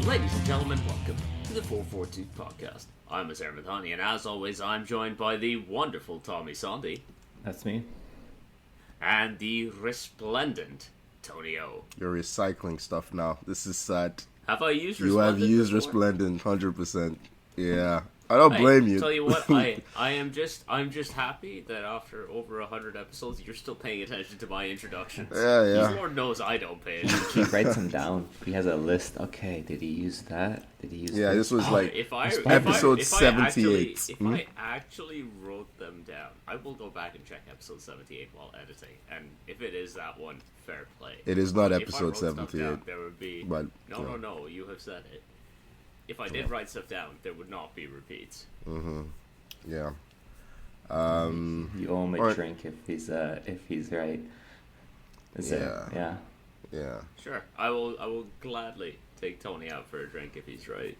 Ladies and gentlemen, welcome to the 442 podcast. I'm Azar Madani, and as always, I'm joined by the wonderful Tommy Sondi. That's me. And the resplendent Tony O. You're recycling stuff now. This is sad. Have I used You resplendent have used before? resplendent 100%. Yeah. I don't blame you. Tell you what, I'm just happy that after over 100 episodes, you're still paying attention to my introductions. Yeah. Because Lord knows I don't pay attention. He writes them down. He has a list. Okay, did he use that? Did he use This was like episode 78. If I actually wrote them down, I will go back and check episode 78 while editing. And if it is that one, fair play. It is not If I episode wrote stuff 78. down, there would be... But, No, you have said it. If I did write stuff down, there would not be repeats. Mm-hmm. Yeah. You owe him a drink if he's right. Yeah. Sure, I will gladly take Tony out for a drink if he's right.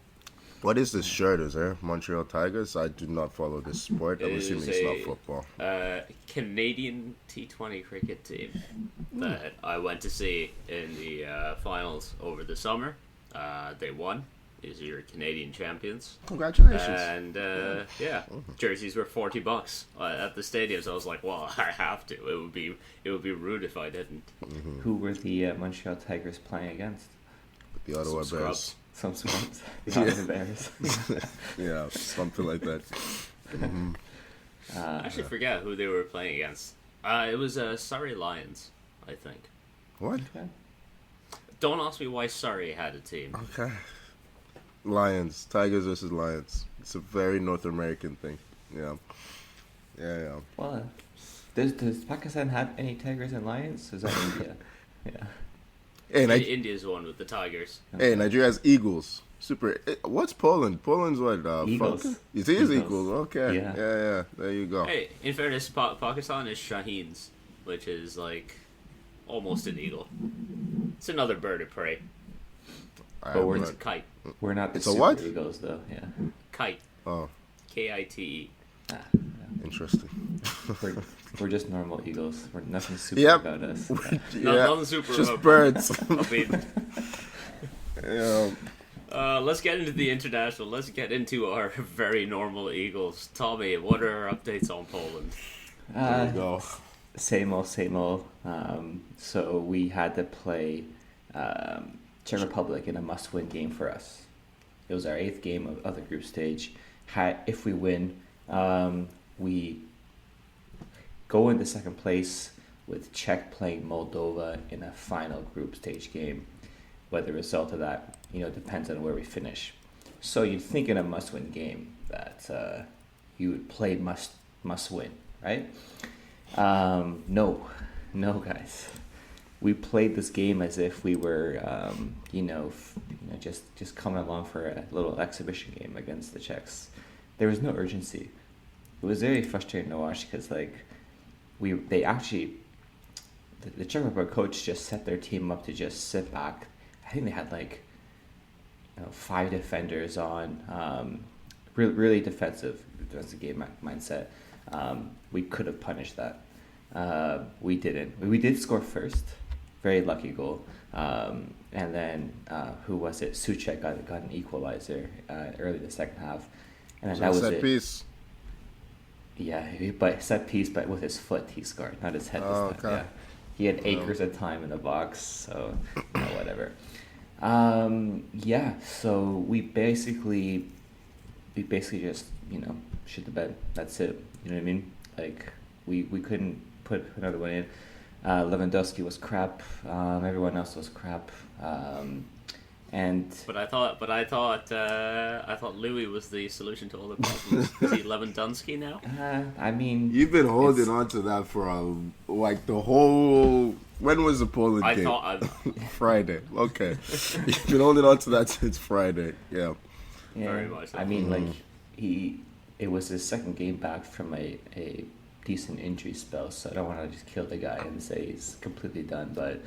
What is this shirt? Is there Montreal Tigers? I do not follow this sport. I'm assuming it's not football. Canadian T20 cricket team that I went to see in the finals over the summer. They won. These are your Canadian champions. Congratulations. And jerseys were $40 at the stadium. So I was like, well, I have to. It would be rude if I didn't. Mm-hmm. Who were the Montreal Tigers playing against? The Ottawa Some Bears. scrubs. Some scrubs. The Ottawa Bears. Yeah, something like that. Mm-hmm. I actually forget who they were playing against. It was Surrey Lions, I think. What? Okay. Don't ask me why Surrey had a team. Okay. Lions. Tigers versus Lions. It's a very North American thing. Yeah. Well, does Pakistan have any tigers and lions? Is that India? Yeah. Hey, India's the one with the Tigers. Hey, Nigeria has Eagles. Super. What's Poland? Poland's what? Eagles. Falcon? It is Eagles. Eagles. Okay. Yeah. There you go. Hey, in fairness, Pakistan is Shaheens, which is like almost an eagle. It's another bird of prey. It's a kite. We're not the It's a Super what? Eagles, though. Yeah. Kite. Oh, Kite. Yeah. interesting. We're just normal eagles. We're nothing super Yep. about us. Nothing super just about birds. I mean, Yeah. let's get into the international. Let's get into our very normal Eagles. Tommy, what are our updates on Poland? There you go. Same old. So we had to play Czech Republic in a must-win game for us. It was our 8th game of the group stage. If we win, we go into second place with Czech playing Moldova in a final group stage game. Whether the result of that, depends on where we finish. So you'd think in a must-win game that you would play must-win, right? No, guys. We played this game as if we were, just coming along for a little exhibition game against the Czechs. There was no urgency. It was very frustrating to watch because, the Czech Republic coach just set their team up to just sit back. I think they had 5 defenders on, really defensive game mindset. We could have punished that. We didn't. We did score first. Very lucky goal. And then, who was it? Suchek got an equalizer early in the second half. And then So that was set it. piece. Yeah, set piece, but with his foot he scored, not his head this time. Okay. Yeah. He had acres of time in the box, so whatever. So we basically just, shit the bed. That's it. You know what I mean? We couldn't put another one in. Lewandoneski was crap. Everyone else was crap. But I thought Louis was the solution to all the problems. Is he Lewandoneski now? You've been holding on to that for the whole. When was the Poland game? Friday. Okay. You've been holding on to that since Friday. Yeah. Very much so. It was his second game back from a decent injury spell, so I don't want to just kill the guy and say he's completely done, but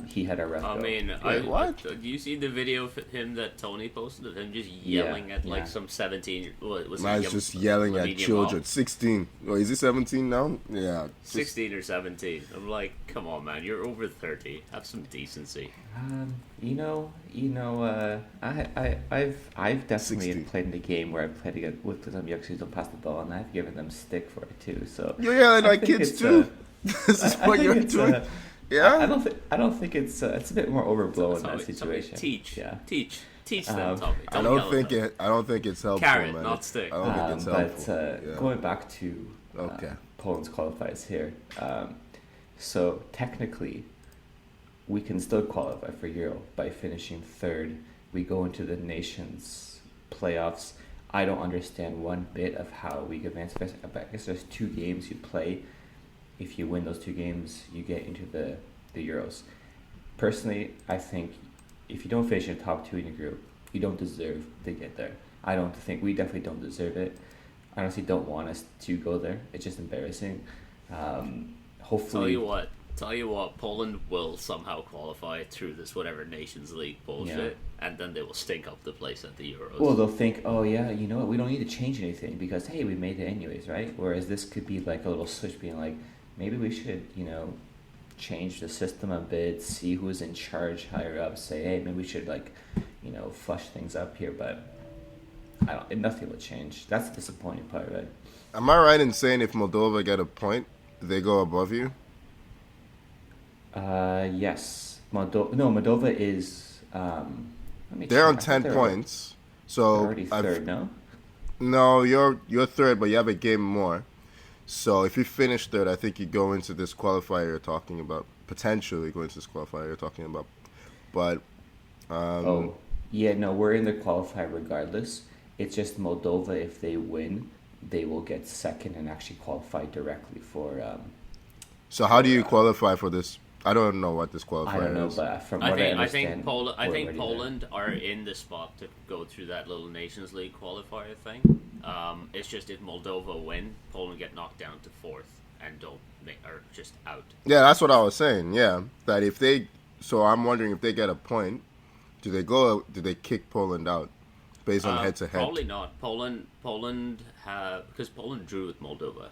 He had a rough go. I mean, what? Do you see the video of him that Tony posted of him just yelling at like some 17? Man's just yelling at children. 16. Oh, is he 17 now? Yeah. 16 or 17. I'm like, come on, man, you're over 30. Have some decency. I've definitely 60. played in the game where I've played against with some youngsters who don't pass the ball, and I've given them stick for it too. So You're yelling at kids too. This is what you're doing. Yeah. I don't think it's a bit more overblown in that Tommy, situation. Teach them, Tommy. I don't think it's helpful, Carrot, man. not stick. I don't think it's helpful. But going back to Poland's qualifiers here, so technically we can still qualify for Euro by finishing third. We go into the Nations playoffs. I don't understand one bit of how we advance. I guess there's 2 games you play. If you win those 2 games, you get into the Euros. Personally, I think if you don't finish in the top 2 in your group, you don't deserve to get there. We definitely don't deserve it. I honestly don't want us to go there. It's just embarrassing. Hopefully, Tell you what, Poland will somehow qualify through this whatever Nations League bullshit, and then they will stink up the place at the Euros. Well, they'll think, oh yeah, you know what, we don't need to change anything because, hey, we made it anyways, right? Whereas this could be like a little switch being like, maybe we should, change the system a bit, see who's in charge higher up, say, hey, maybe we should flush things up here, but nothing will change. That's the disappointing part, right? Am I right in saying if Moldova get a point, they go above you? Yes. Moldova is. They're on 10 points, so they're already third. No. No, you're third, but you have a game more. So if you finish third, I think you go into this qualifier you're talking about. Potentially go into this qualifier you're talking about, but. We're in the qualifier regardless. It's just Moldova. If they win, they will get second and actually qualify directly for. So how do you qualify for this? I don't know what this qualifier is. I don't know, but from what I understand, I think Poland are in the spot to go through that little Nations League qualifier thing. It's just if Moldova win, Poland get knocked down to 4th and are just out. Yeah, that's what I was saying. Yeah, that if they, so I'm wondering if they get a point, do they kick Poland out based on head to head? Probably not. Poland because Poland drew with Moldova.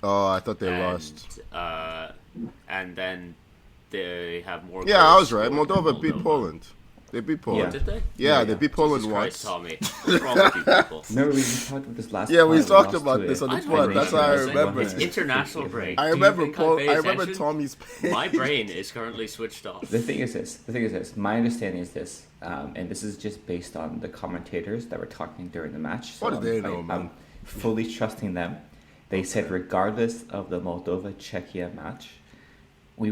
Oh, I thought they lost. And then they have more. Yeah, I was right. Moldova beat Poland. They beat Poland. Yeah. Did they? Yeah, they beat Poland Jesus once. Christ, Tommy. What's wrong with you people? Remember we talked about this last time. Yeah, we talked about this on the pod. That's how I remember. It's international break. I remember Tommy's pain. My brain is currently switched off. The thing is this. My understanding is this, and this is just based on the commentators that were talking during the match. So what do they know, man? I'm fully trusting them. They said regardless of the Moldova-Czechia match, we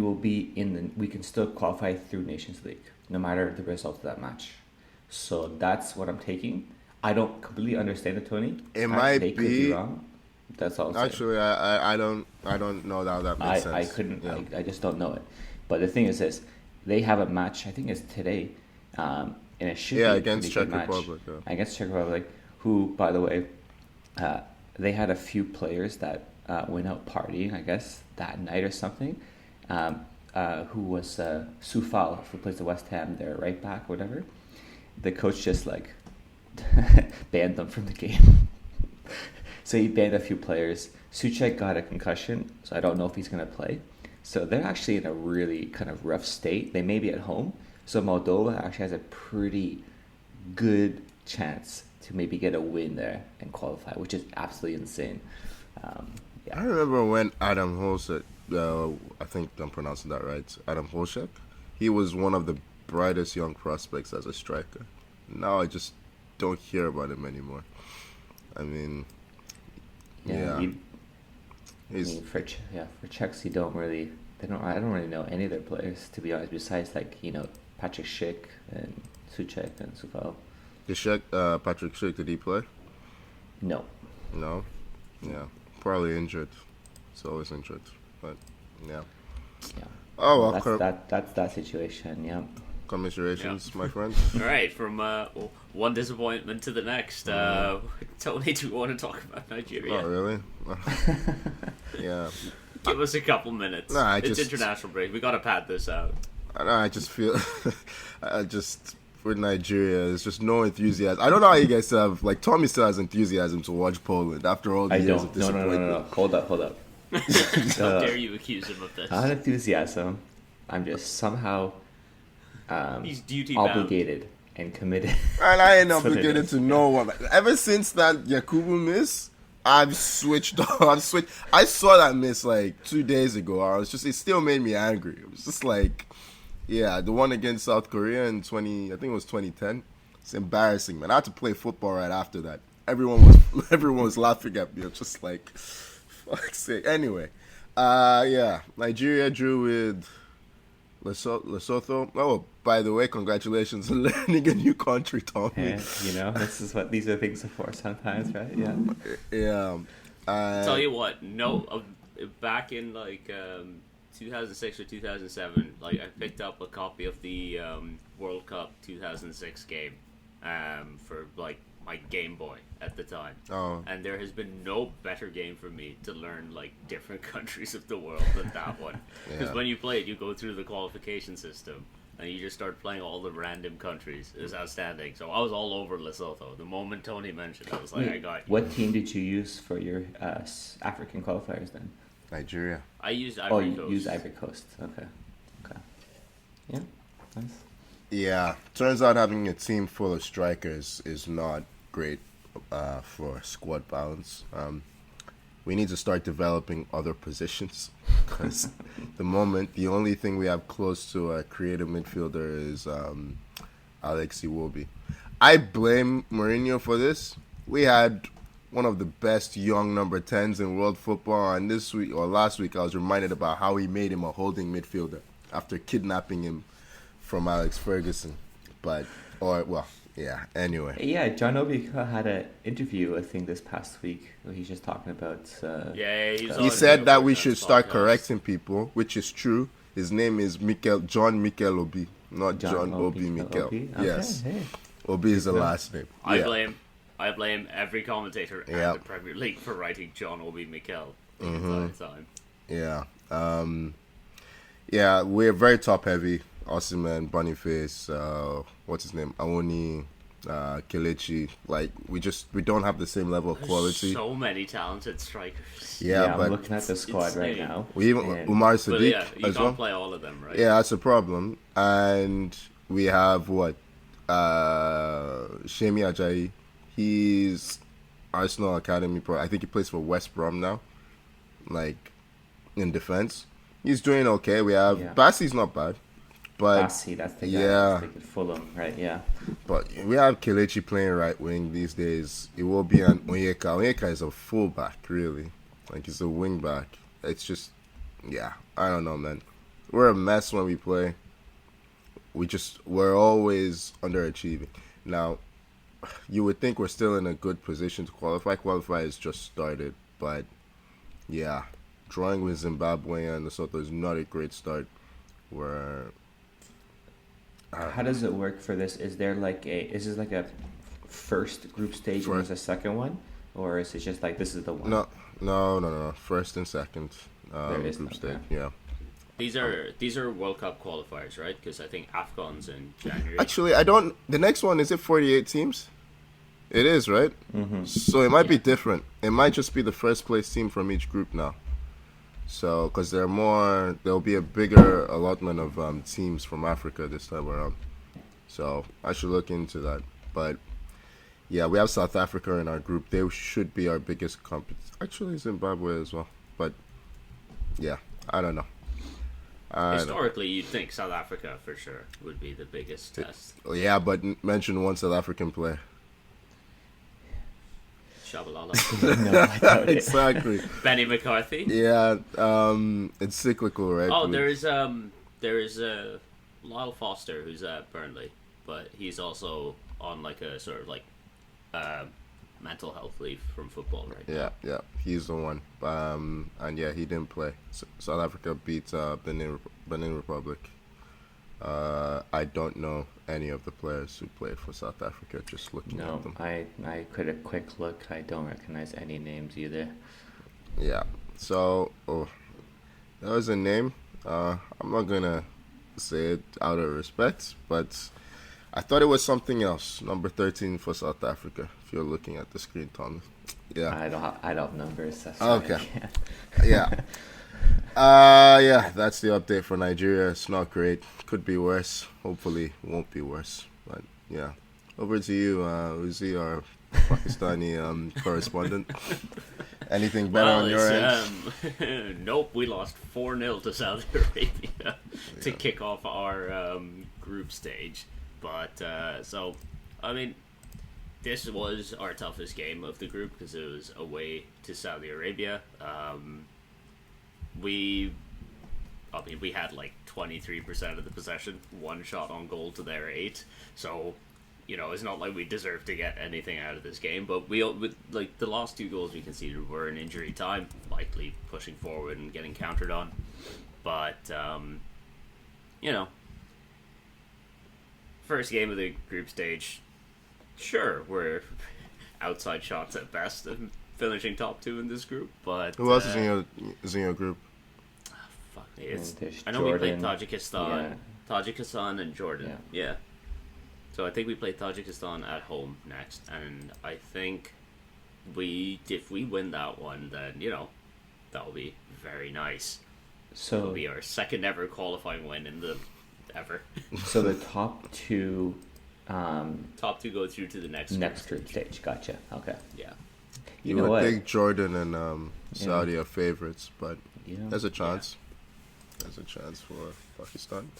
can still qualify through Nations League, no matter the result of that match. So that's what I'm taking. I don't completely understand it, Tony. It might they could be wrong. That's all. Actually, I don't know how that makes sense. I couldn't. Yeah. I just don't know it. But the thing is this: they have a match. I think it's today, and it should be against Czech Republic. Yeah. Against Czech Republic, who, by the way, they had a few players that went out partying, I guess, that night or something. Who was Soufal, who plays the West Ham, their right back, or whatever. The coach just banned them from the game. So he banned a few players. Souček got a concussion, so I don't know if he's going to play. So they're actually in a really kind of rough state. They may be at home. So Moldova actually has a pretty good chance to maybe get a win there and qualify, which is absolutely insane. I remember when Adam Holsek, I think I'm pronouncing that right, Adam Holsek, he was one of the brightest young prospects as a striker. Now I just don't hear about him anymore. I mean, for Czechs, I don't really know any of their players, to be honest, besides Patrick Schick and Souček and Soufal. Patrick Schick, did he play? No. Yeah, probably injured. He's always injured, but yeah. Oh well, that's that situation. Yeah. Commiserations, my friend. All right, from one disappointment to the next. Tony, do you want to talk about Nigeria? Oh, really? Yeah. Give us a couple minutes. It's international break. We got to pad this out. I just feel, I just with Nigeria, there's just no enthusiasm. I don't know how you guys still have like Tommy still has enthusiasm to watch Poland after all the I years of don't. No, no, no, disappointment. no, no. Hold up. How dare you accuse him of this? Not enthusiasm. I'm just somehow He's duty bound. obligated and committed. And I ain't That's what it obligated is. to no one. Ever since that Yakubu miss, I've switched. I've switched. I saw that miss like 2 days ago. It still made me angry. It was just like, yeah, the one against South Korea in 20, I think it was 2010. It's embarrassing, man. I had to play football right after that. Everyone was laughing at me. I was just like, fuck's sake. Anyway, yeah, Nigeria drew with Lesotho. Oh, by the way, congratulations on learning a new country, Tommy. Yeah, you know, these are things for sometimes, right? Yeah. Yeah. Tell you what, back in like 2006 or 2007, like I picked up a copy of the World Cup 2006 game for like my Game Boy at the time. Oh. And there has been no better game for me to learn like different countries of the world than that one. Because Yeah. when you play it, you go through the qualification system and you just start playing all the random countries. It's outstanding. So I was all over Lesotho. The moment Tony mentioned, I was like, I got you. What team did you use for your African qualifiers then? Nigeria. I used Oh, Ivory you Coast. used Ivory Coast. Okay. Yeah. Nice. Yeah. Turns out having a team full of strikers is not great for squad balance. We need to start developing other positions because the only thing we have close to a creative midfielder is Alex Iwobi. I blame Mourinho for this. We had one of the best young number 10s in world football, and this week or last week I was reminded about how he made him a holding midfielder after kidnapping him from Alex Ferguson. Anyway. Yeah, John Obi had an interview, I think, this past week where he's just talking about. He said that we should start correcting people, which is true. His name is John Mikel Obi, not John Obi Mikel. Okay, Yes, hey. Obi is the last name. I blame every commentator at the Premier League for writing John Obi Mikel the entire time. Yeah. Yeah, we're very top heavy. Osimhen, Boniface, what's his name? Awoni, Kelechi. Like we don't have the same level of quality. So many talented strikers. Yeah, but I'm looking at the squad right now. we even Umar But Sadiq yeah, you as can't well. play all of them, right? Yeah, that's a problem. And we have what? Shemi Ajayi. He's Arsenal Academy pro. I think he plays for West Brom now. Like in defense, he's doing okay. We have Bassi's not bad, but Bassi, that's the guy. yeah. That's the Fulham, right? Yeah. But we have Kelechi playing right wing these days. It will be an Onyeka. Onyeka is a fullback, really. Like he's a wing back. It's just, yeah. I don't know, man. We're a mess when we play. We're always underachieving. Now, you would think we're still in a good position to qualify. Qualify has just started, but yeah, drawing with Zimbabwe and Lesotho is not a great start. How does it work for this? Is this like a first group stage and there's a second one, or is it just like this is the one? No. First and second There is group stage. okay. Yeah. These are World Cup qualifiers, right? Because I think AFCON's in January. Actually, I don't. The next one is it 48 teams? It is, right? Mm-hmm. So it might be different. It might just be the first place team from each group now. So, because there'll be a bigger allotment of teams from Africa this time around. So I should look into that. But yeah, we have South Africa in our group. They should be our biggest competition. Actually, Zimbabwe as well. But yeah, I don't know. Historically, you'd think South Africa for sure would be the biggest test. Yeah, but mention one South African player. Shabalala. No, I doubt it. Exactly. Benny McCarthy. Yeah, it's cyclical, right? Oh, there is Lyle Foster who's at Burnley, but he's also on like a sort of like mental health leave from football right now. Yeah, he's the one. And yeah, he didn't play. South Africa beat Benin Republic. I don't know any of the players who played for South Africa. Just looking at them. I could a quick look. I don't recognize any names either. Yeah. So, that was a name. I'm not gonna say it out of respect, but I thought it was something else. Number 13 for South Africa. If you're looking at the screen, Thomas. Yeah. I don't have numbers. That's Okay. Right. Yeah. Yeah, that's the update for Nigeria. It's not great. Could be worse. Hopefully, won't be worse. But yeah, over to you, Uzi, our Pakistani correspondent. Anything better on your end? Nope, we lost 4-0 to Saudi Arabia to kick off our group stage. But so, I mean, this was our toughest game of the group because it was away to Saudi Arabia. We had like 23% of the possession, one shot on goal to their 8. So, you know, it's not like we deserve to get anything out of this game. But like the last 2 goals we conceded were in injury time, likely pushing forward and getting countered on. But you know, first game of the group stage, sure, we're outside shots at best and finishing top 2 in this group. But who else is in your group? Fuck me. I know Jordan. we played Tajikistan, Tajikistan and Jordan. Yeah. So I think we play Tajikistan at home next, and I think if we win that one, then, you know, that'll be very nice. So it'll be our second ever qualifying win in the ever. So the top 2 top 2 go through to the next group stage. Gotcha. Okay. Yeah. You know would what? think Jordan and Saudi are favorites, but there's a chance. Yeah. There's a chance for Pakistan.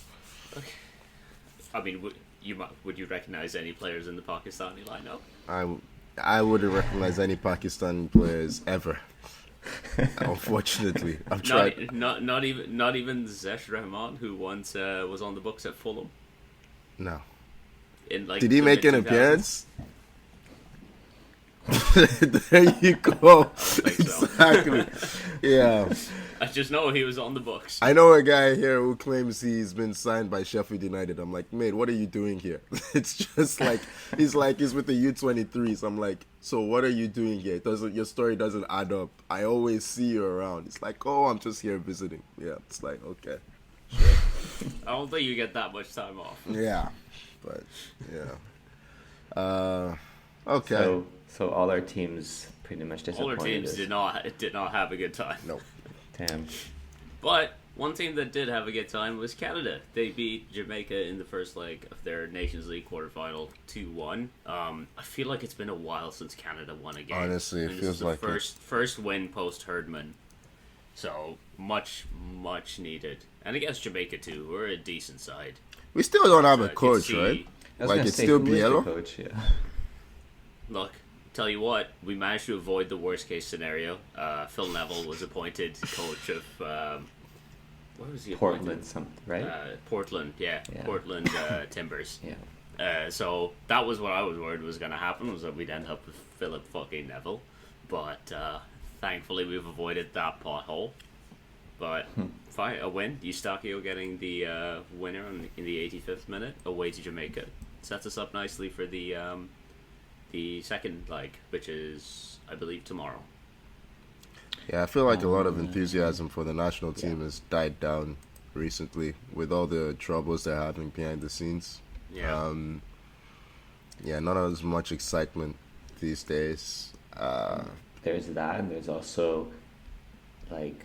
Okay. I mean, would you recognize any players in the Pakistani lineup? I wouldn't recognize any Pakistani players ever. Unfortunately, I've tried. Not even Zesh Rahman, who once was on the books at Fulham. No. Did he make an appearance? There you go. Exactly. Yeah. I just know he was on the books. I know a guy here who claims he's been signed by Sheffield United. I'm like, mate, what are you doing here? It's just like he's with the U23s. I'm like, so what are you doing here? Your story doesn't add up. I always see you around. It's like, oh, I'm just here visiting. Yeah, it's like, okay. Sure. I don't think you get that much time off. Yeah, but yeah. Okay. So all our teams pretty much disappointed. All our teams did not have a good time. No. Damn. But one team that did have a good time was Canada. They beat Jamaica in the first leg of their Nations League quarterfinal 2-1. I feel like it's been a while since Canada won a game. Honestly, it feels like first win post Herdman. So much needed. And against Jamaica too, we're a decent side. We still don't have a coach, right? Like it's still Biello. Coach, yeah. Look, tell you what, we managed to avoid the worst case scenario. Phil Neville was appointed coach of where was he appointed? Portland, something, right? Portland, yeah. Portland Timbers. Yeah. So that was what I was worried was going to happen, was that we'd end up with Philip fucking Neville. But thankfully we've avoided that pothole. But fine, a win. Eustachio getting the winner in the 85th minute away to Jamaica. Sets us up nicely for the second leg, which is, I believe, tomorrow. Yeah, I feel like a lot of enthusiasm for the national team has died down recently with all the troubles they're having behind the scenes. Yeah. Not as much excitement these days. There's that, and there's also, like,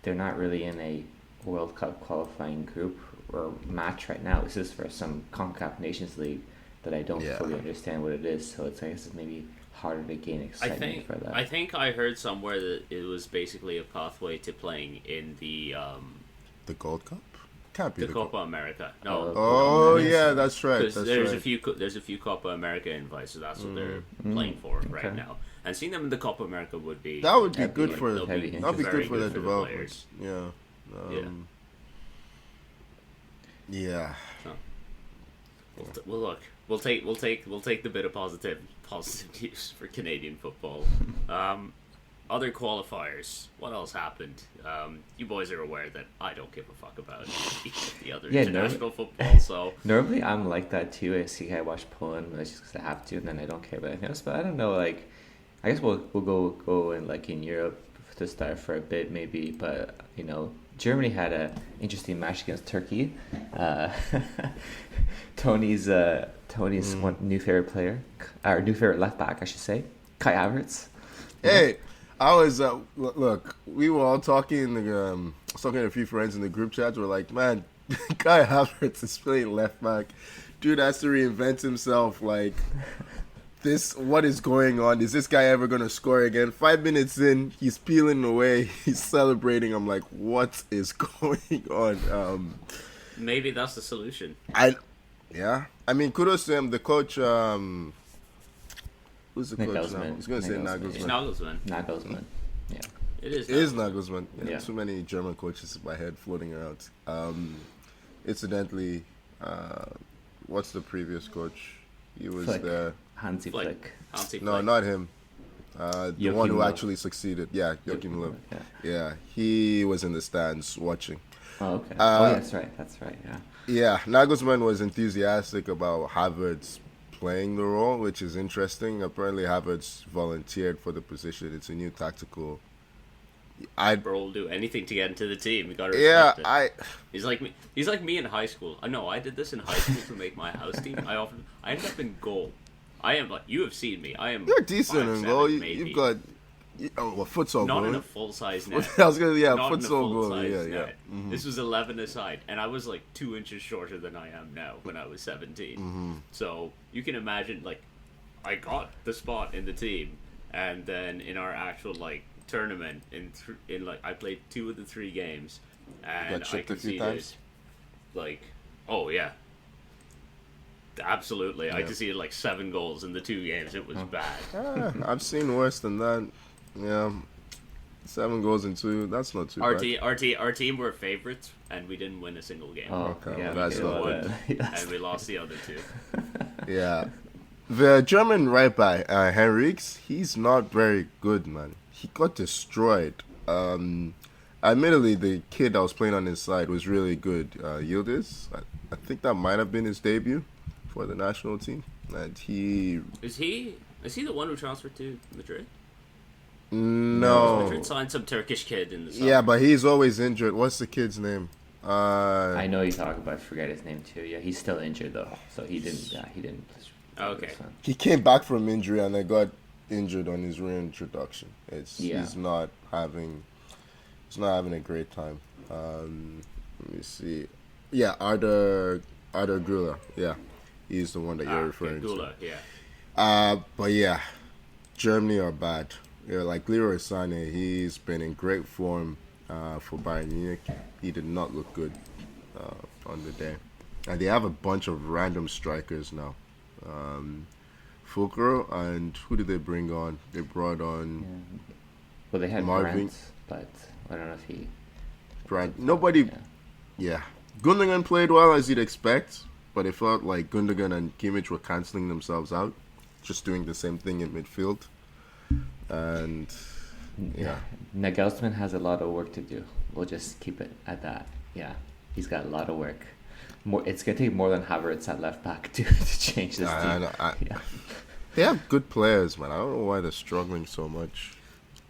they're not really in a World Cup qualifying group or match right now. This is for some CONCACAF Nations League that I don't fully understand what it is, so I guess it's maybe harder to gain excitement for that. I think I heard somewhere that it was basically a pathway to playing in the Gold Cup? Can't be the Copa America. No. Oh yeah, that's right. There's a few Copa America invites, so that's what they're playing for right now. And seeing them in the Copa America would be good for that'd be good for their development. Players. Yeah. Yeah. Well, look, we'll take the bit of positive news for Canadian football. Other qualifiers. What else happened? You boys are aware that I don't give a fuck about the other international football. So normally I'm like that too. I watch Poland, but it's just because I have to, and then I don't care about anything else. But I don't know. Like, I guess we'll go in like in Europe to start for a bit maybe. But Germany had a interesting match against Turkey. Tony's one new favorite player, or new favorite left back, I should say, Kai Havertz. Hey, I was look. We were all talking in the I was talking to a few friends in the group chat. We're like, man, Kai Havertz is playing left back. Dude has to reinvent himself. Like, this, what is going on? Is this guy ever gonna score again? 5 minutes in, he's peeling away. He's celebrating. I'm like, what is going on? Maybe that's the solution. I mean, kudos to him. The coach. Who's the coach now? I was gonna say Nagelsmann. It's Nagelsmann. Nagelsmann. Yeah. It is. It is Nagelsmann. Yeah. Too many German coaches in my head floating around. Incidentally, what's the previous coach? He was Flick. there. Hansi Flick. Hansi No, Flick. not him. The Joachim one who Löw. actually succeeded. Yeah, Joachim Löw. Yeah. Yeah, he was in the stands watching. Oh, okay. That's right. Yeah. Yeah, Nagelsmann was enthusiastic about Havertz playing the role, which is interesting. Apparently, Havertz volunteered for the position. It's a new tactical. Bro will do anything to get into the team. You gotta Yeah, respect it. He's like me. He's like me in high school. I know. I did this in high school to make my house team. I ended up in goal. I am like, you have seen me. I am. You're decent in 5'7", goal. maybe. You've got a futsal Not goal. in a full size net. I was gonna Not in a futsal goal. full-size Yeah. net. Mhm. This was 11 aside, and I was like 2 inches shorter than I am now when I was 17. Mm-hmm. So you can imagine, like, I got the spot in the team, and then in our actual like tournament, in like I played 2 of the 3 games, and Got I chipped a few conceded. times? Like, oh yeah, absolutely. I Yeah. conceded like 7 goals in the 2 games. It was bad. I've seen worse than that. Yeah, 7 goals in 2. That's not too bad. Our team were favorites, and we didn't win a single game. Oh, Okay, yeah. well, that's we not did good. that. And we lost the other 2. Yeah. The German right back, Henrichs, he's not very good, man. He got destroyed. Admittedly, the kid that was playing on his side was really good. Yildiz, I think that might have been his debut for the national team. And he... Is he the one who transferred to Madrid? No. Madrid signed some Turkish kid in the summer. Yeah, but he's always injured. What's the kid's name? I know you talk about. I forget his name too. Yeah, he's still injured though, so he didn't. He didn't. Okay. He came back from injury and then got injured on his reintroduction. He's not having a great time. Let me see. Yeah, Arda Güler. Yeah, he's the one that you're referring Gula, to. yeah. But yeah, Germany are bad. Yeah, like Leroy Sané, he's been in great form for Bayern Munich. He did not look good on the day, and they have a bunch of random strikers now. Fulcro, and who did they bring on? They brought on Well, they had Marvin. Brandt, but I don't know if he. Brandt. Nobody. Yeah, Gundogan played well as you'd expect, but it felt like Gundogan and Kimmich were canceling themselves out, just doing the same thing in midfield. And yeah, Nagelsmann has a lot of work to do. We'll just keep it at that. Yeah, he's got a lot of work. It's gonna take more than Havertz at left back to change this team. Yeah. They have good players, man. I don't know why they're struggling so much.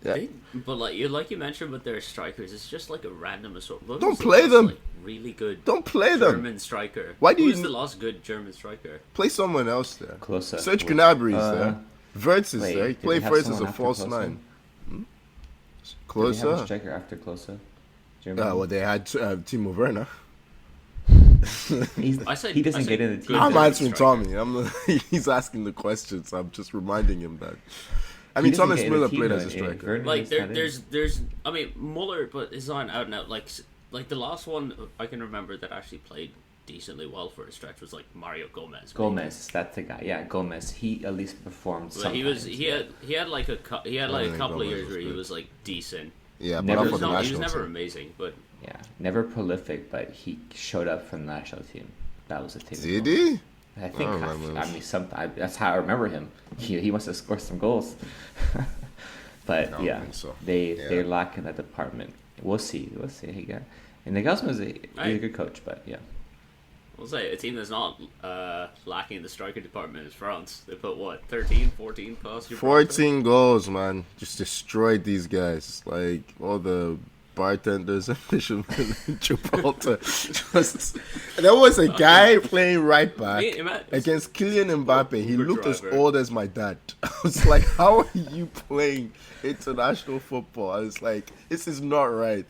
Yeah. But like you mentioned with their strikers, it's just like a random assortment. Don't play them. Like, really good. Don't play them. German striker. Why do Who's you- the last good German striker? Play someone else there. Closer. Serge Gnabry's there. Wirtz is wait, there. He did played they have first as someone a after false Klose? 9. Did they have a Closer. striker after Klose? Germany? Well, they had Timo Werner. He doesn't get in the team. I'm German answering striker. Tommy. He's asking the questions. I'm just reminding him that. I He mean, doesn't Thomas get in the Müller team, played though, as a in striker. Werner Like is not in. there's I mean Muller, but is on out and out. Like the last one I can remember that actually played decently well for a stretch was like Mario Gomez. Gomez, that's the guy. Yeah, Gomez. He at least performed. But he had like a don't couple think of Gomez years was where he good. was like decent. Yeah, but Never not He for was, the he was national never team. amazing, but Yeah, never prolific, but he showed up from the national team. That was a team. Did he? I think. I don't remember. I mean, that's how I remember him. He must have scored some goals. But don't yeah, think so. they Yeah. lack in that department. We'll see. And Nagelsmann is he's a good coach, but yeah. I'll say a team that's not lacking in the striker department is France. They put what 13, 14 past your 14 goals, man. Just destroyed these guys. Like all the bartenders and fishermen in Gibraltar. There was a guy playing right back against Kylian Mbappe. He looked as old as my dad. I was like, how are you playing international football? I was like, this is not right.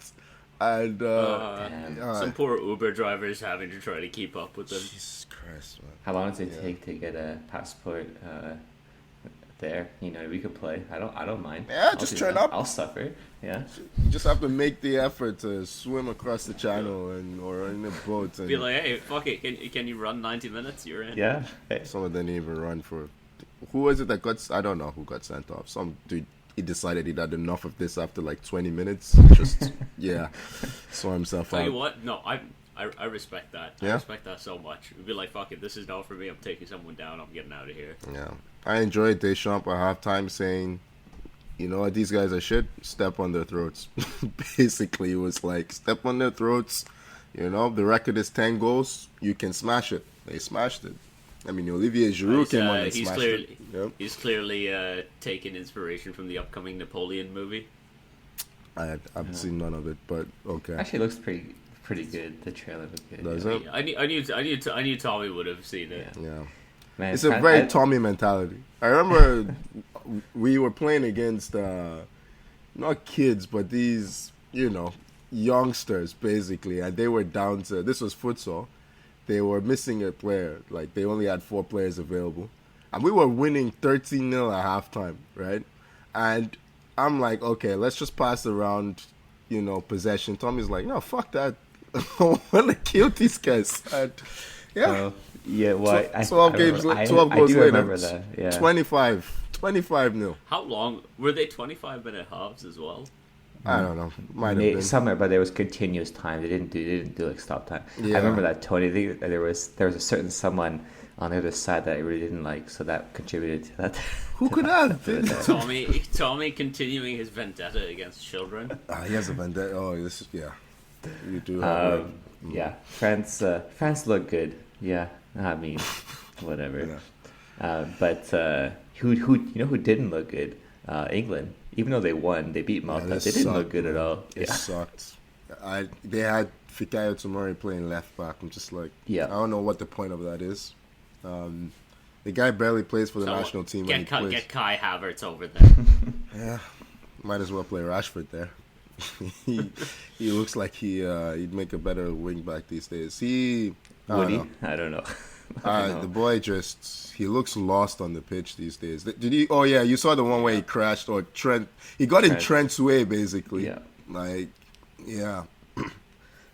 And some poor Uber drivers having to try to keep up with them. Jesus Christ, man. How long does it take to get a passport there? You know, we could play. I don't mind. Yeah, just turn up. I'll suffer. Yeah. You just have to make the effort to swim across the channel or in a boat. And be like, hey, fuck it. Can you run 90 minutes? You're in. Yeah. Hey. Some of them didn't even run for. Who was it that got? I don't know who got sent off. Some dude. He decided he'd had enough of this after like 20 minutes. Just saw himself out. Tell you what, no, I respect that. Yeah? I respect that so much. It'd be like, fuck it, this is not for me. I'm taking someone down. I'm getting out of here. Yeah, I enjoyed Deschamps at halftime saying, you know what, these guys are shit. Step on their throats. Basically, it was like step on their throats. You know, the record is 10 goals. You can smash it. They smashed it. I mean, Olivier Giroud came on and smashed it. Yep. He's clearly taking inspiration from the upcoming Napoleon movie. I haven't seen none of it, but okay. Actually, it looks pretty good. The trailer looked good. Does it? I knew Tommy would have seen it. Yeah. Man, it's a very Tommy mentality. I remember we were playing against not kids, but these, you know, youngsters basically, and they were down to, this was futsal. They were missing a player. Like, they only had 4 players available. And we were winning 13-0 at halftime, right? And I'm like, okay, let's just pass around, you know, possession. Tommy's like, no, fuck that. I want to kill these guys. And, yeah. Well, 12 goals later. Remember that. Yeah. 25-0. How long? Were they 25-minute halves as well? I don't know. Might have been somewhere, but there was continuous time. They didn't do like stop time. Yeah. I remember that, Tony. There was a certain someone on the other side that I really didn't like, so that contributed to that. Who could have? Tommy continuing his vendetta against children. He has a vendetta. Oh, this is You do. Yeah, France look good. Yeah, I mean, whatever. Yeah. But who didn't look good? England. Even though they won, they beat Malta. They didn't look good at all. It sucked. They had Fikayo Tomori playing left back. I'm just like, I don't know what the point of that is. The guy barely plays for the national team. Get Kai Havertz over there. Yeah, might as well play Rashford there. he looks like he'd make a better wing back these days. Would he? I don't know. The boy he looks lost on the pitch these days. Did he? Oh yeah, you saw the one where he crashed, or Trent. He got in Trent's way basically. Yeah. Like, yeah.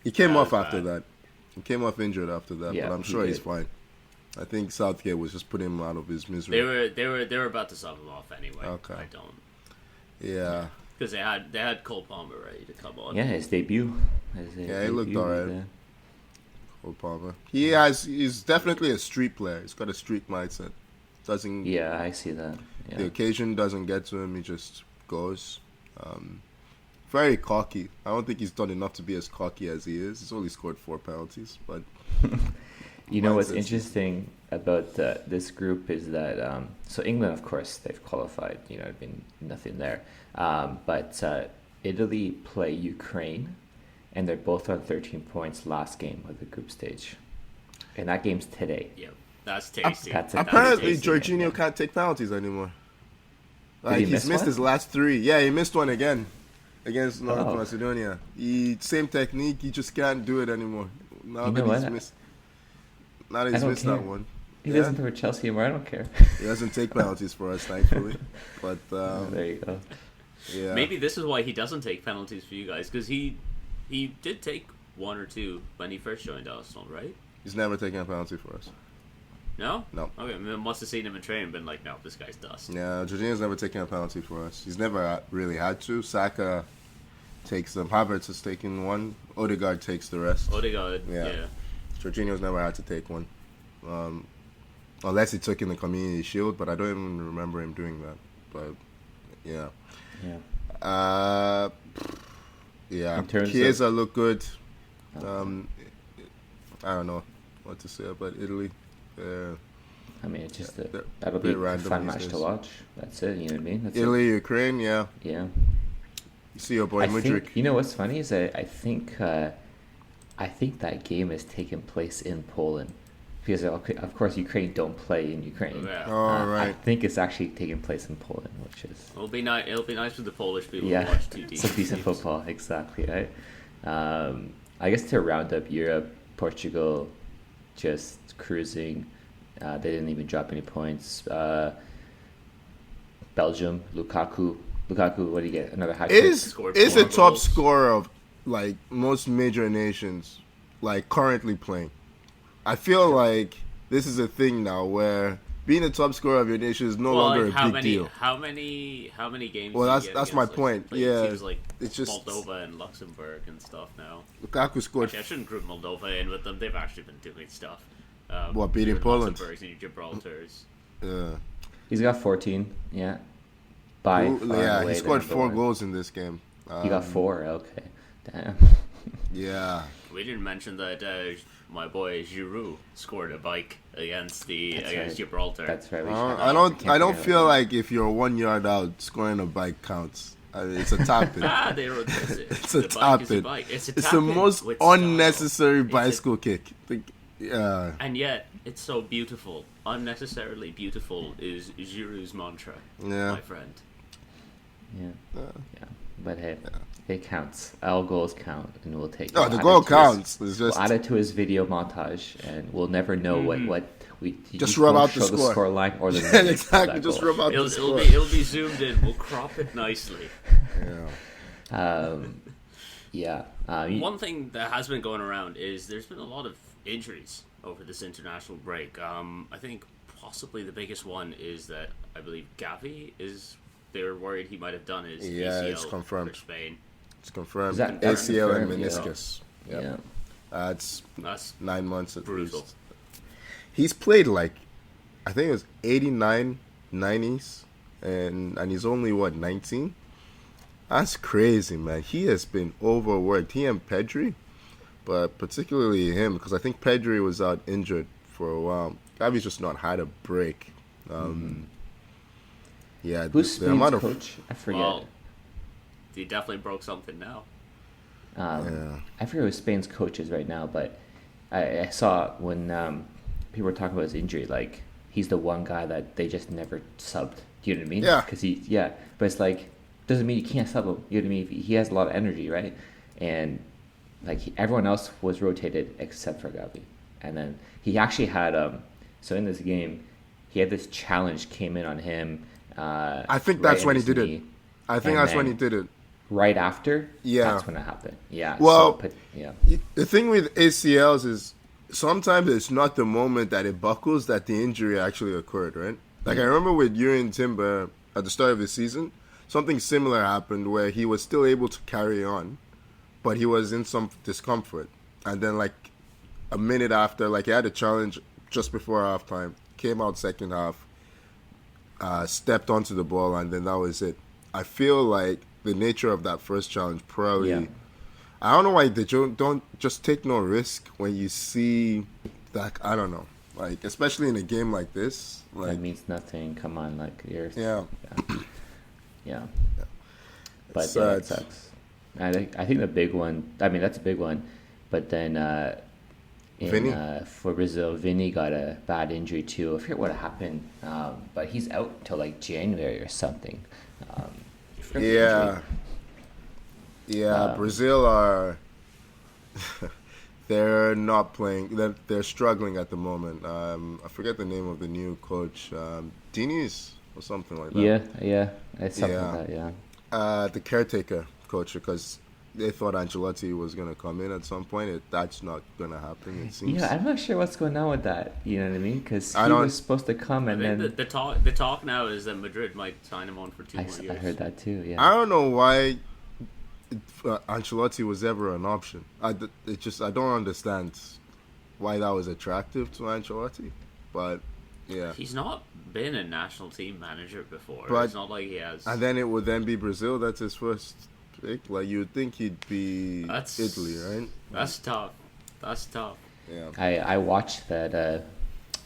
He came off after that. He came off injured after that, but I'm sure he's fine. I think Southgate was just putting him out of his misery. They were about to sub him off anyway. Okay. I don't. Yeah. Because they had Cole Palmer ready to come on. Yeah, his debut. He looked alright. Cole Palmer. He's definitely a street player. He's got a street mindset. Doesn't. Yeah, I see that. Yeah. The occasion doesn't get to him. He just goes. Very cocky. I don't think he's done enough to be as cocky as he is. He's only scored 4 penalties, but. You know what's interesting about this group is that so England, of course, they've qualified. You know, been nothing there, but Italy play Ukraine, and they're both on 13 points last game of the group stage, and that game's today. Yeah, that's tasty. Apparently, Jorginho can't take penalties anymore. Like he's missed his last 3. Yeah, he missed one again against North Macedonia. Same technique. He just can't do it anymore. Now that he's missed. Now he's missed that one. He doesn't play for Chelsea anymore. I don't care. He doesn't take penalties for us, thankfully. But there you go. Yeah. Maybe this is why he doesn't take penalties for you guys, because he did take 1 or 2 when he first joined Arsenal, right? He's never taken a penalty for us. No? No. Okay, I must have seen him in training and been like, no, this guy's dust. Yeah, Jorginho's never taken a penalty for us. He's never really had to. Saka takes them. Havertz has taken 1. Odegaard takes the rest. Odegaard, yeah. Jorginho's never had to take one. Unless he took in the Community Shield, but I don't even remember him doing that. But, yeah. Yeah. Chiesa look good. I don't know what to say about Italy. I mean, it's just that'll be a fun match to watch. That's it. You know what I mean? Italy, Ukraine, yeah. Yeah. You see your boy I Mudryk. think, you know what's funny is that I think that game has taken place in Poland because of course Ukraine don't play in Ukraine. Yeah. Oh, right. I think it's actually taking place in Poland, which is It'll be nice. It'll be nice for the Polish people yeah, to watch two some decent teams. football, exactly. Right. I guess to round up Europe, Portugal just cruising. They didn't even drop any points. Belgium, Lukaku, what do you get? Another hat trick. Is Scored is 4 a top goals. scorer of like most major nations like currently playing. I feel like this is a thing now where being a top scorer of your nation is no longer like, a big deal. How many games? Well, do you that's get that's my against, point. Like, Yeah, teams like it's just Moldova and Luxembourg and stuff now. Lukaku scored. Actually, I shouldn't group Moldova in with them. They've actually been doing stuff. What, beating your Poland? Luxembourgs and your Gibraltars. He's got 14. Yeah. By far and Yeah, away he the scored number 4 one. goals in this game. He got 4. Okay. Damn. Yeah. We didn't mention that my boy Giroud scored a bike against That's right. Gibraltar. That's right. We I don't feel like if you're 1 yard out, scoring a bike counts. I mean, it's a tap in. It's a tap in. It's It's the most unnecessary bicycle kick. Yeah. And yet, it's so beautiful. Unnecessarily beautiful is Giroud's mantra, Yeah. my friend. Yeah. Yeah. But hey, it counts. All goals count, and we'll take it. Oh, We'll the add goal it to his- counts. It's just We'll add it to his video montage, and we'll never know what we Just he rub won't out the show score. score line or the Yeah, minutes of exactly. that Just goal. rub out the It'll score. be zoomed in. We'll crop it nicely. Yeah. Yeah. One thing that has been going around is there's been a lot of injuries over this international break. I think possibly the biggest one is that I believe Gavi is. They're worried he might have done his Yeah, ACL it's confirmed. for Spain. It's confirmed. Is that ACL and confirmed? Yeah. meniscus. Yeah. Yeah. It's That's 9 months at brutal. least. He's played like, I think it was 89, 90s, and he's only, 19? That's crazy, man. He has been overworked. He and Pedri, but particularly him, because I think Pedri was out injured for a while. Gavi's just not had a break. Yeah, Who's the Spain's amount of coach? I forget. Well, he definitely broke something now. I forget who Spain's coach is right now, but I saw when people were talking about his injury, like he's the one guy that they just never subbed. Do you know what I mean? Yeah. Because but it's like doesn't mean you can't sub him. You know what I mean? He has a lot of energy, right? And like everyone else was rotated except for Gavi, and then he actually had so in this game he had this challenge came in on him. I think right that's in when he his did knee, it. I think and that's when he then did it. right after. Yeah. That's when it happened. Yeah. Well, yeah. The thing with ACLs is sometimes it's not the moment that it buckles that the injury actually occurred, right? Like I remember with Yuri Timber at the start of the season, something similar happened where he was still able to carry on, but he was in some discomfort. And then like a minute after, like he had a challenge just before halftime, came out second half, stepped onto the ball, and then that was it. I feel like the nature of that first challenge probably... Yeah. I don't know why they don't just take no risk when you see that. I don't know, like especially in a game like this. Like That means nothing. Come on, like you're. yeah, Yeah. But It's, yeah, that sucks. I think the big one. I mean, that's a big one. But then Vinny? For Brazil, Vinny got a bad injury too. I forget what happened, but he's out till like January or something. yeah. Brazil are. They're not playing. They're struggling at the moment. I forget the name of the new coach, Diniz or something like that. Yeah. It's something Yeah. like that. Yeah. The caretaker coach, because they thought Ancelotti was gonna come in at some point. That's not gonna happen. It seems. Yeah, I'm not sure what's going on with that. You know what I mean? Because he I don't- was supposed to come, I and think then the talk now is that Madrid might sign him on for 2 more years. I heard that too. Yeah. I don't know why Ancelotti was ever an option. I don't understand why that was attractive to Ancelotti, but yeah. He's not been a national team manager before. But- It's not like he has. And then it would then be Brazil. That's his first pick. Like you would think he'd be That's- Italy, right? That's tough. That's tough. Yeah. I watched that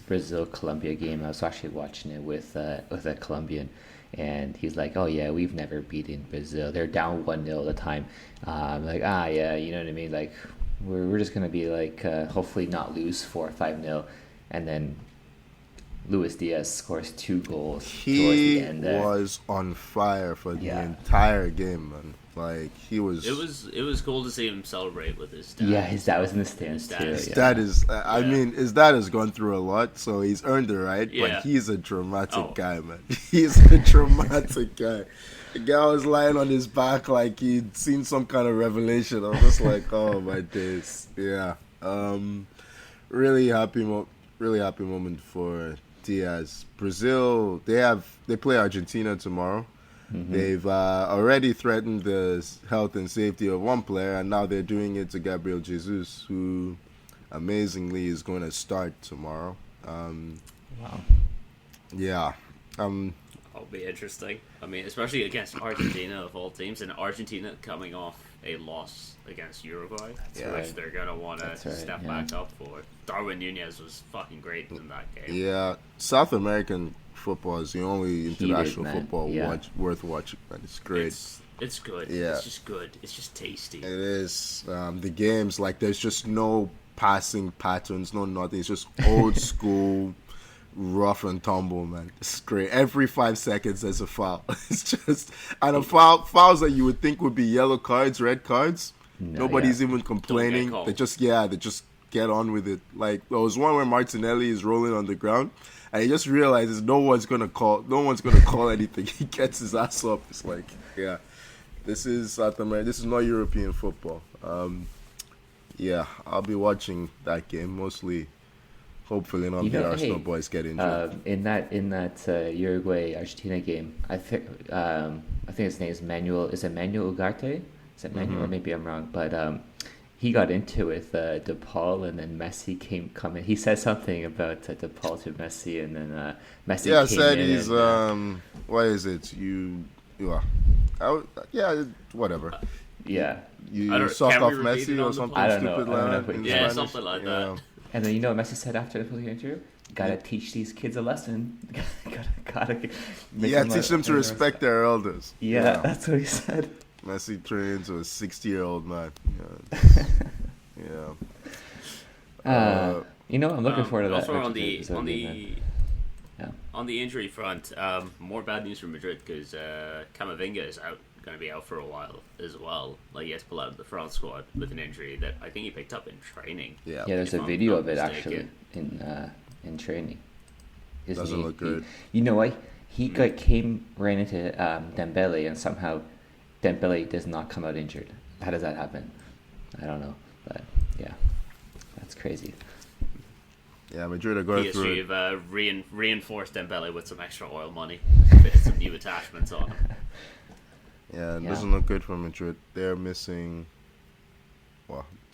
Brazil Colombia game. I was actually watching it with a Colombian, and he's like, "Oh yeah, we've never beaten Brazil. They're down 1-0 at the time." I'm like, yeah, you know what I mean. Like, we're just gonna be like, hopefully not lose 4 or 5-0, and then Luis Diaz scores 2 goals towards the He end there. was on fire for the Yeah. entire game, man. Like he was. It was cool to see him celebrate with his dad. Yeah, his dad was in the stands His too. dad. His Yeah. dad is. I Yeah. mean, his dad has gone through a lot, so he's earned the right. Yeah. But he's a dramatic Oh. guy, man. He's a dramatic guy. The guy was lying on his back like he'd seen some kind of revelation. I was just like, oh my days. Yeah. Really happy moment for Diaz. Brazil, they play Argentina tomorrow. Mm-hmm. They've already threatened the health and safety of one player, and now they're doing it to Gabriel Jesus, who amazingly is going to start tomorrow. Wow. Yeah. That'll be interesting. I mean, especially against Argentina of all teams, and Argentina coming off a loss against Uruguay, Yeah. which they're gonna want to That's right, step yeah. back up for. Darwin Nunez was fucking great in that game. Yeah, South American football is the only international man. football Yeah. worth watching, man. It's great. It's good. Yeah. It's just good. It's just tasty. It is. The games, like, there's just no passing patterns, no nothing. It's just old school, rough and tumble, man. It's great. Every 5 seconds, there's a foul. It's just, and fouls that you would think would be yellow cards, red cards. No, Nobody's yeah. even complaining. called. They just get on with it. Like, there was one where Martinelli is rolling on the ground, and he just realizes no one's gonna call anything. He gets his ass up. It's like, yeah, this is South America. This is not European football. Yeah, I'll be watching that game mostly. Hopefully, none of the Arsenal boys get injured. In that Uruguay Argentina game, I think his name is Manuel. Is it Manuel Ugarte? Is it Manuel? Or maybe I'm wrong. But he got into it with DePaul, and then Messi came in. He said something about DePaul to Messi, and then Messi. Yeah, came said in he's and, what is it? You are. Yeah, whatever. yeah. You suck can we off repeat it Messi on or the something pod? I don't know. stupid I don't know like what- in Yeah, Spanish. something like that. And then you know what Messi said after the game? Gotta teach these kids a lesson. gotta make Yeah, teach them to respect their elders. Yeah, that's what he said. Messi turned into a 60-year-old man. Yeah. You know, I'm looking forward to that. Also on the Argentina game, man. on the injury front, more bad news for Madrid because Camavinga is going to be out for a while as well. Like, he has to pull out of the France squad with an injury that I think he picked up in training. Yeah. Yeah, there's if a I'm video not of it mistaken. actually in training. His Doesn't look good. You know what? He ran into Dembele, and somehow Dembele does not come out injured. How does that happen? I don't know, but yeah, that's crazy. Yeah, Madrid are going through PSG it. have reinforced Dembele with some extra oil money, fitted some new attachments on him. Yeah, it Yeah. doesn't look good for Madrid. They're missing,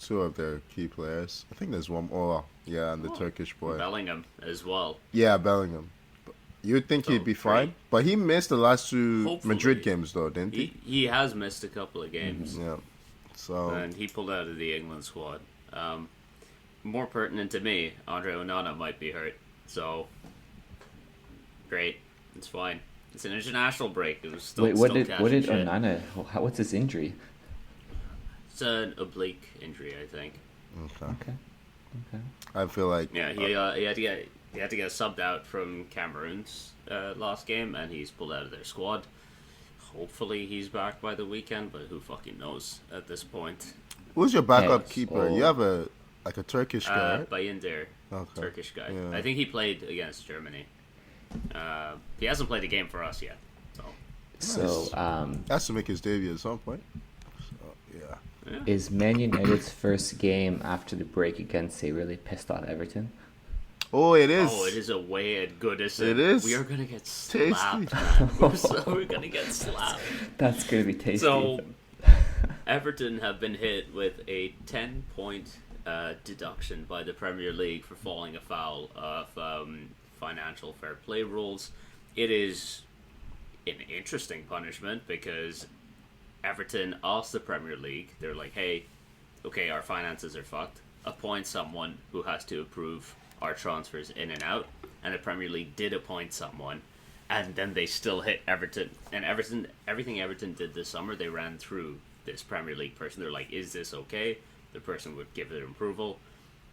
two of their key players. I think there's one. And the Turkish boy. Bellingham as well. Yeah, Bellingham. You'd think he'd be fine, great. but he missed the last two Hopefully. Madrid games, though, didn't he? He has missed a couple of games. Yeah. So And he pulled out of the England squad. More pertinent to me, Andre Onana might be hurt. So, great. It's fine. It's an international break. It was still, Wait, what still did catching shit. Onana? What's his injury? It's an oblique injury, I think. Okay. I feel like Yeah, he had to get subbed out from Cameroon's last game, and he's pulled out of their squad. Hopefully he's back by the weekend, but who fucking knows at this point. who's your backup Yes, keeper? oh. You have a Turkish guy, right? Bayinder, Okay. Turkish guy. Yeah. I think he played against Germany. He hasn't played a game for us yet. So Has to make his debut at some point. So, yeah. is Man United's first game after the break against a really pissed off Everton? Oh, it is. Oh, it is away at Goodison. It is. We are gonna get Tasty. slapped. Man. We're gonna get slapped. That's gonna be tasty. So, Everton have been hit with a 10-point deduction by the Premier League for falling afoul of financial fair play rules. It is an interesting punishment because Everton asked the Premier League, they're like, hey, okay, our finances are fucked. Appoint someone who has to approve our transfers in and out, and the Premier League did appoint someone, and then they still hit Everton. And everything Everton did this summer, they ran through this Premier League person. They're like, is this okay? The person would give it approval,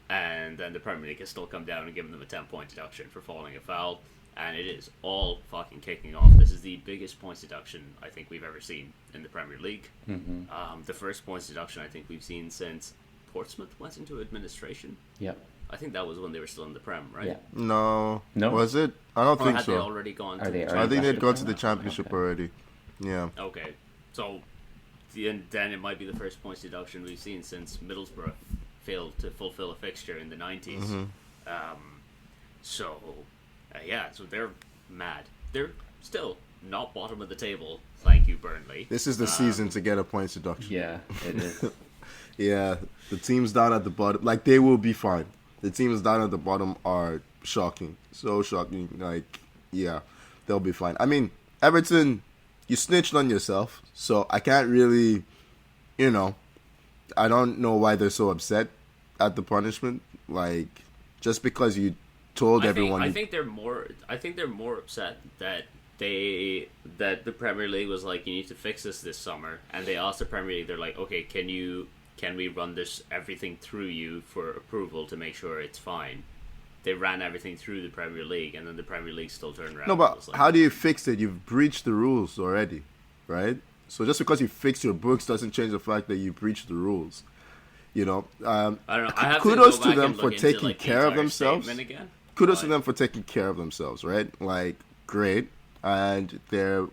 and then the Premier League can still come down and give them a 10-point deduction for falling a foul. And it is all fucking kicking off. This is the biggest points deduction I think we've ever seen in the Premier League. The first points deduction I think we've seen since Portsmouth went into administration. Yep. I think that was when they were still in the Prem, right? Yeah. No. No? Was it? I don't Or think had so. they already gone to Are they the already I think they'd back gone to to the the championship Okay. already. Yeah. Okay. So then it might be the first points deduction we've seen since Middlesbrough failed to fulfill a fixture in the 90s. So they're mad. They're still not bottom of the table. Thank you, Burnley. This is the season to get a points deduction. Yeah, it is. Yeah, the teams down at the bottom, like, they will be fine. The teams down at the bottom are shocking. So shocking. Like, yeah, they'll be fine. I mean, Everton, you snitched on yourself, so I can't really, I don't know why they're so upset at the punishment. Like, just because you told everyone. I think they're more upset that the Premier League was like, you need to fix this summer, and they asked the Premier League, they're like, okay, can we run everything through you for approval to make sure it's fine? They ran everything through the Premier League, and then the Premier League still turned around. No, but was like, how do you fix it? You've breached the rules already, right? So just because you fix your books doesn't change the fact that you breached the rules. I don't know. I have Kudos to, go to back them and for look into, taking like, the care of entire themselves. statement again. Kudos to them for taking care of themselves, right? Like, great. And they're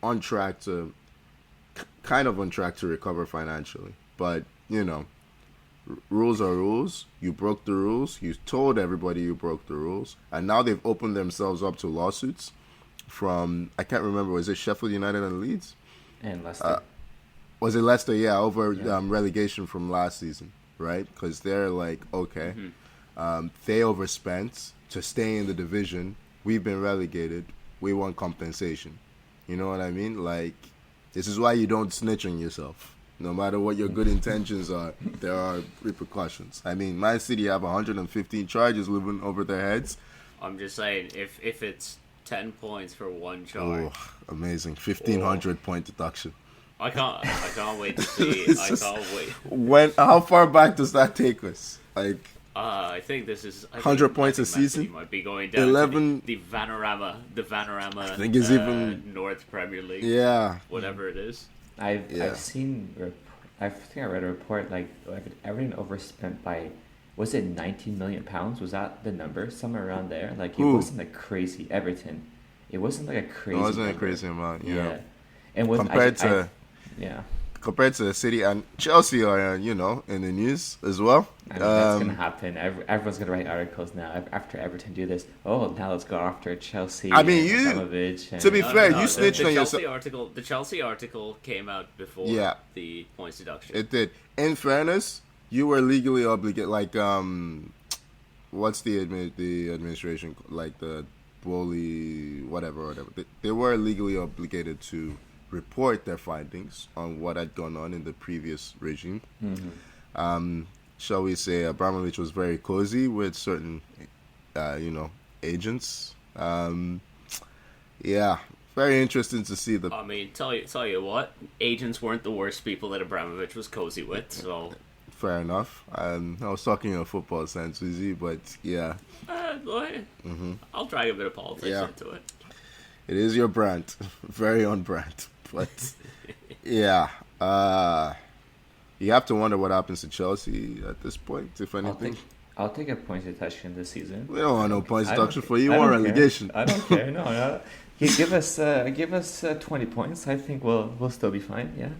on track to, kind of on track to recover financially. But, rules are rules. You broke the rules. You told everybody you broke the rules. And now they've opened themselves up to lawsuits from, I can't remember, was it Sheffield United and Leeds? And Leicester. Was it Leicester? Yeah, over relegation from last season, right? Because they're like, okay, they overspent to stay in the division. We've been relegated. We want compensation. You know what I mean? Like, this is why you don't snitch on yourself. No matter what your good intentions are, there are repercussions. I mean, Man City have 115 charges looming over their heads. I'm just saying, if it's 10 points for one charge. Oh, amazing. 1,500 point deduction. I can't wait to see. I can't wait. How far back does that take us? Like, I think this is 100 points a season. Might be going down 11 to the Vanarama. I think it's even North Premier League. Yeah, whatever it is. I've seen. I think I read a report like everything overspent by. Was it 19 million pounds? Was that the number? Somewhere around there. Like, it wasn't like crazy. Everton. It wasn't like a crazy. it wasn't number. a crazy amount. Yeah. And with compared to City and Chelsea are in the news as well. I mean, that's gonna happen. Everyone's gonna write articles now after Everton do this. Oh, now let's go after Chelsea. I mean, to be fair, you snitched on yourself. The Chelsea article came out before the points deduction. It did. In fairness, you were legally obligated. Like, what's the administration, like the Bowley, whatever. They were legally obligated to report their findings on what had gone on in the previous regime. Shall we say Abramovich was very cozy with certain, agents. Very interesting to see I mean, tell you what, agents weren't the worst people that Abramovich was cozy with. So fair enough. I was talking in a football sense, Uzi, but yeah. I'll drag a bit of politics into it. It is your brand, very on brand. But yeah, you have to wonder what happens to Chelsea at this point, if anything. I'll take a points deduction this season. We don't want no points deduction for you or relegation. I don't care. No. You give us 20 points. I think we'll still be fine. Yeah.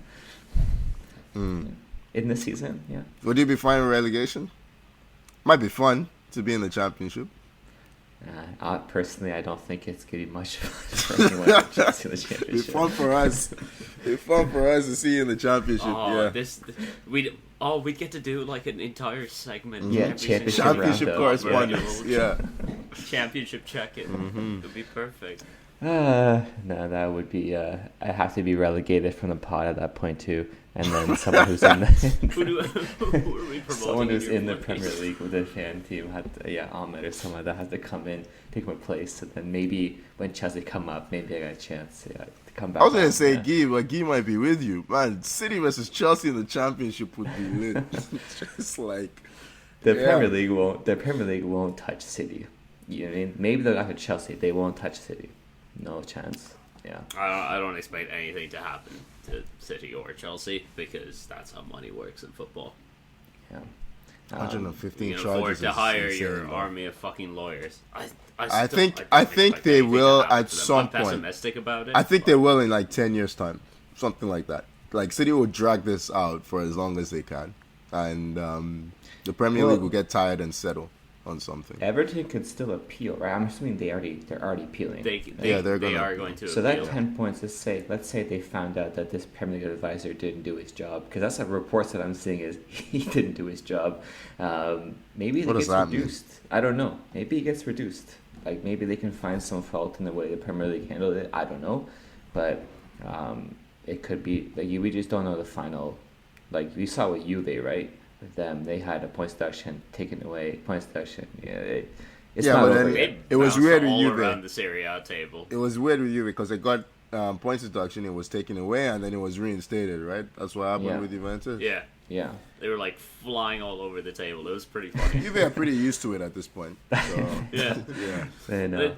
In the season, yeah. Would you be fine with relegation? Might be fun to be in the championship. Personally, I don't think it's going to be much fun for anyone to Chelsea in the championship. It's fun for us. It's fun for us to see you in the championship. We'd get to do like an entire segment. Yeah, championship correspondence. Yeah. championship check-in. It would be perfect. No, that would be. I have to be relegated from the pod at that point too, and then someone who's in the Who are we promoting? someone who's in the place? Premier League with a fan team Ahmed or someone that has to come in, take my place, and then maybe when Chelsea come up, maybe I got a chance to come back. I was gonna say yeah. Guy, but Guy might be with you, man. City versus Chelsea in the championship would be lit. Just like The Premier League won't touch City. You know what I mean? Maybe they'll go to Chelsea. They won't touch City. No chance. Yeah. I don't expect anything to happen to City or Chelsea because that's how money works in football. Yeah. 115 You can charges. afford to is hire insane, your man. army of fucking lawyers. I think don't they expect anything to will happen at to them. some I'm point. pessimistic about it. I think they will in like 10 years' time, something like that. Like City will drag this out for as long as they can, and the Premier League will get tired and settle on something. Everton could still appeal, right? I'm assuming they're already appealing. They are going to. So appeal. that 10 points. Let's say they found out that this Premier League advisor didn't do his job, because that's the reports that I'm seeing is he didn't do his job. Maybe it gets reduced. I don't know. Maybe it gets reduced. Like maybe they can find some fault in the way the Premier League handled it. I don't know, but it could be like we just don't know the final. Like we saw with Juve, right? With them, they had a points deduction taken away. Points deduction. Yeah, it's not over yet. It was weird with all Juve. around the Serie A table. It was weird with you because they got points deduction. It was taken away and then it was reinstated. Right? That's what happened with Juventus. Yeah. They were like flying all over the table. It was pretty funny. Juve are pretty used to it at this point. So, yeah. I know.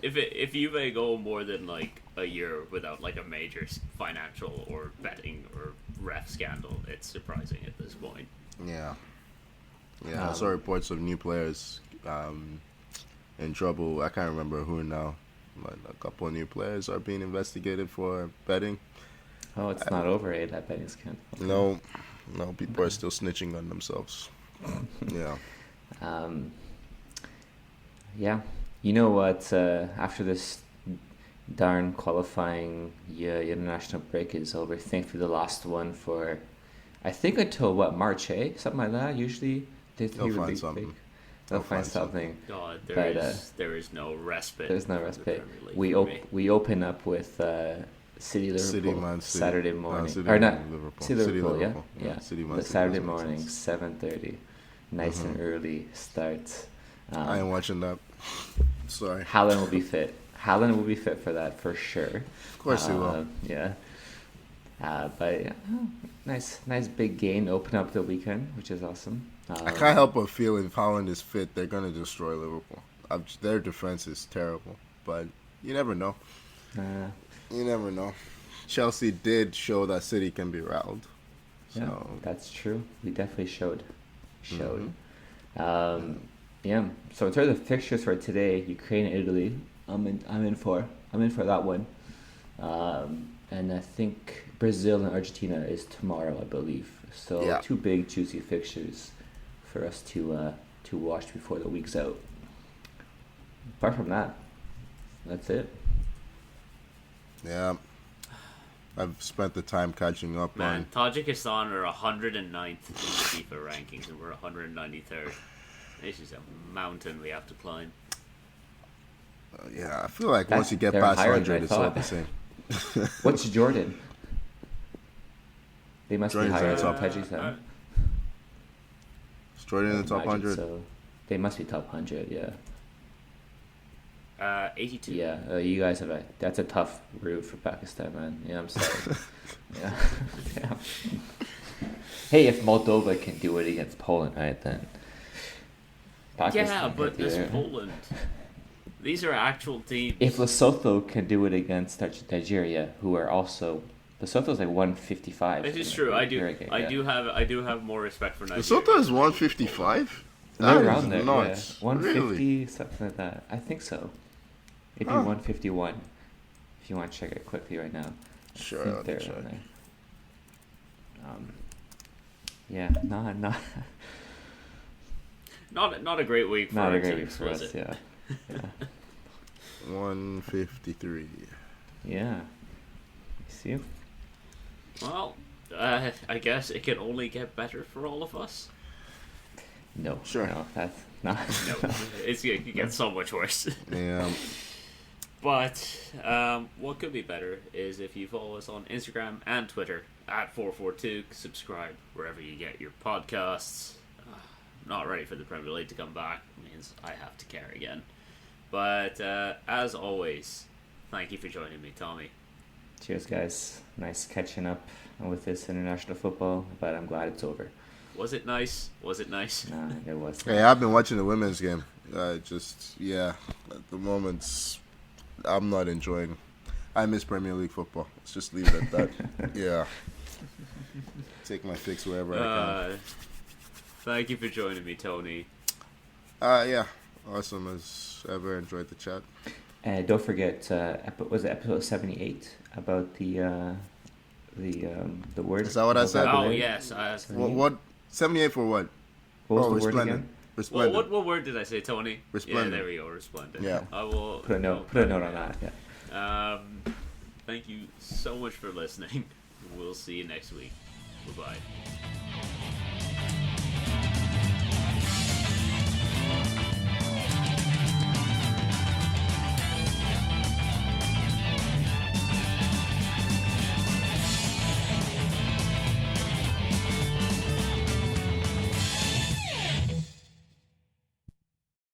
If Juve go more than like a year without like a major financial or betting or ref scandal, it's surprising at this point. Yeah. I saw reports of new players in trouble. I can't remember who now, but a couple of new players are being investigated for betting. Oh, it's not over, that betting scandal. No, people are still snitching on themselves. Yeah. Yeah. You know what? After this darn qualifying international break is over, thankfully the last one for, I think until March, Something like that. Usually they'll find something. They'll find something. God, there is no respite. There's no respite. We open up with City Liverpool Saturday morning. City Liverpool, yeah. Saturday morning, 7:30. Nice and early start. I ain't watching that. Sorry. Haaland will be fit. Haaland will be fit for that for sure. Of course he will. Yeah. But yeah, nice big gain open up the weekend, which is awesome. I can't help but feel if Haaland is fit, they're gonna destroy Liverpool. Their defense is terrible, but you never know. You never know. Chelsea did show that City can be riled. So. Yeah, that's true. We definitely showed. Yeah. So in terms of fixtures for today, Ukraine and Italy, I'm in for that one. And I think Brazil and Argentina is tomorrow, I believe. So two big juicy fixtures for us to watch before the week's out. Apart from that, that's it. Yeah. I've spent the time catching up on... Tajikistan are 109th in the FIFA rankings and we're 193rd. This is a mountain we have to climb. I feel like once you get past 100, it's all the same. What's Jordan? They must be higher than Tajikistan. Is Jordan in the top 100? So they must be top 100, yeah. 82. Yeah, you guys have that's a tough route for Pakistan, man. Yeah, I'm sorry. Yeah. Hey, if Moldova can do it against Poland, right, then Pakistan but this Poland. These are actual teams. If Lesotho can do it against Nigeria, who are also Lesotho's like 155. This is true. I do have more respect for Nigeria. Lesotho is 155. They're around there. Nuts. Yeah. 150, really? something like that. I think so. Maybe 151. If you want to check it quickly right now. Sure, I'll check. There. Yeah, not a great week for our teams, for us. Yeah. 153. Yeah. You see? Well, I guess it can only get better for all of us. No, Sure. no, that's not. No, it can get so much worse. Yeah. But what could be better is if you follow us on Instagram and Twitter at 442. Subscribe wherever you get your podcasts. I'm not ready for the Premier League to come back. It means I have to care again. But as always, thank you for joining me, Tommy. Cheers, guys. Nice catching up with this international football, but I'm glad it's over. Was it nice? Was it nice? Nah, it was. Hey, I've been watching the women's game. At the moment, I'm not enjoying. I miss Premier League football. Let's just leave it at that. Yeah. Take my fix wherever I can. Thank you for joining me, Tony. Yeah. Awesome as ever. Enjoyed the chat. Don't forget, was it episode 78 about the word? Is that what I said? Oh, vocabulary? yes. What? 78 for what? What was the word resplendent. again? Well, Resplendent. what word did I say, Tony? Resplendent. Yeah, there we go, resplendent. Yeah. I will Put a note on that. Yeah. Thank you so much for listening. We'll see you next week. Bye-bye.